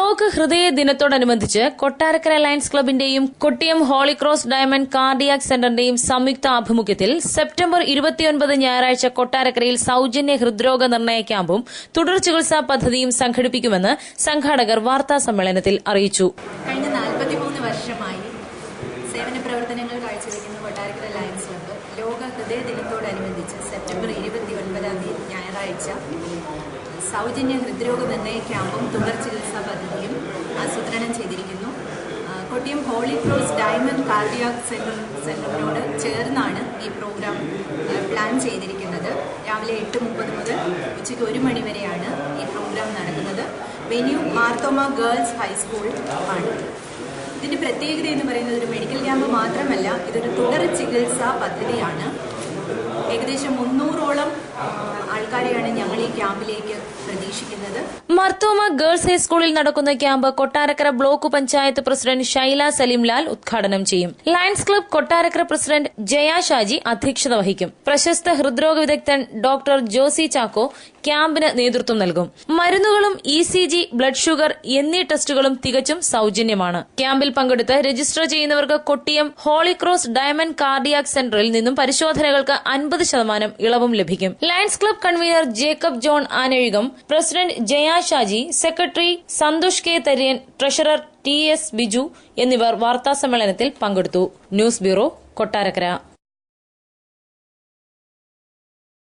ലോക ഹൃദയ ദിനത്തോടനുബന്ധിച്ച് കൊട്ടാരക്കര ലയൺസ് ക്ലബിന്റെയും Kottiyam Holy Cross Diamond Cardiac സെന്ററിന്റെയും സംയുക്ത ആഭിമുഖ്യത്തിൽ സെപ്റ്റംബർ 29 ഞായറാഴ്ച കൊട്ടാരക്കരയിൽ സൌജന്യ ഹൃദ്രോഗ നിർണയ ക്യാമ്പും തുടർ ചികിത്സാ പദ്ധതിയും സംഘടിപ്പിക്കുമെന്ന് സംഘാടകർ വാർത്താ സമ്മേളനത്തിൽ അറിയിച്ചു. കഴിഞ്ഞ 43 വർഷമായി സേവന പ്രവർത്തനങ്ങൾ കാഴ്ചവെക്കുന്ന കൊട്ടാരക്കര ലയൺസ് ക്ലബ്ബ് ലോക ഹൃദയ ദിനത്തോടനുബന്ധിച്ച് സെപ്റ്റംബർ 29 ഞായറാഴ്ച സൗജന്യ ഹൃദ്രോഗ നിർണയ ക്യാമ്പും തുടർ ചികിത്സാ പദ്ധതിയും ആസൂത്രണം ചെയ്തിരിക്കുന്നു. Kottiyam Holy Cross Diamond Cardiac സെന്ററിനോട് ചേർന്നാണ് ഈ പ്രോഗ്രാം പ്ലാൻ ചെയ്തിരിക്കുന്നത്. രാവിലെ 8:30 മുതൽ ഉച്ചയ്ക്ക് 1 മണി വരെയാണ് ഈ പ്രോഗ്രാം നടക്കുന്നത്. വെന്യൂ മാർത്തോമ ഗേൾസ് ഹൈസ്കൂൾ ആണ്. ഇതിന്റെ പ്രത്യേകത എന്ന് പറയുന്നത് ഒരു മെഡിക്കൽ ക്യാമ്പ് മാത്രമല്ല, ഇതൊരു തുടർ ചികിത്സാ പദ്ധതിയാണ്. ഏകദേശം 300ഓളം ആൾക്കാരെയാണ് ഞങ്ങൾ ഈ ക്യാമ്പിലേക്ക് പ്രതീക്ഷിക്കുന്നത്. മാർത്തോമ ഗേൾസ് ഹൈസ്കൂളിൽ നടക്കുന്ന camp Kottarakkara block panchayat president Shaila Saleemlal ഉദ്ഘാടനം ചെയ്യും. Lions Club Kottarakkara president Jaya Shaji അധ്യക്ഷത വഹിക്കും. പ്രശസ്ത ഹൃദ്രോഗ വിദഗ്ധൻ ഡോക്ടർ ജോസി ചാക്കോ ക്യാമ്പിന് നേതൃത്വം നൽകും. മരുന്നുകളും ECG, ബ്ലഡ് ഷുഗർ എന്നീ ടെസ്റ്റുകളും തികച്ചും സൌജന്യമാണ്. ക്യാമ്പിൽ പങ്കെടുത്ത് രജിസ്റ്റർ ചെയ്യുന്നവർക്ക് Kottiyam Holy Cross Diamond Cardiac സെന്ററിൽ നിന്നും പരിശോധനകൾക്ക് 50% ഇളവും ലഭിക്കും. Lions Club convener Jacob John Anazhikam, president Jaya Shaji, secretary Santhosh K Tharyan, treasurer TS Biju എന്നിവർ വാർത്താസമ്മേളനത്തിൽ പങ്കെടുത്തു. News bureau, Kottarakkara.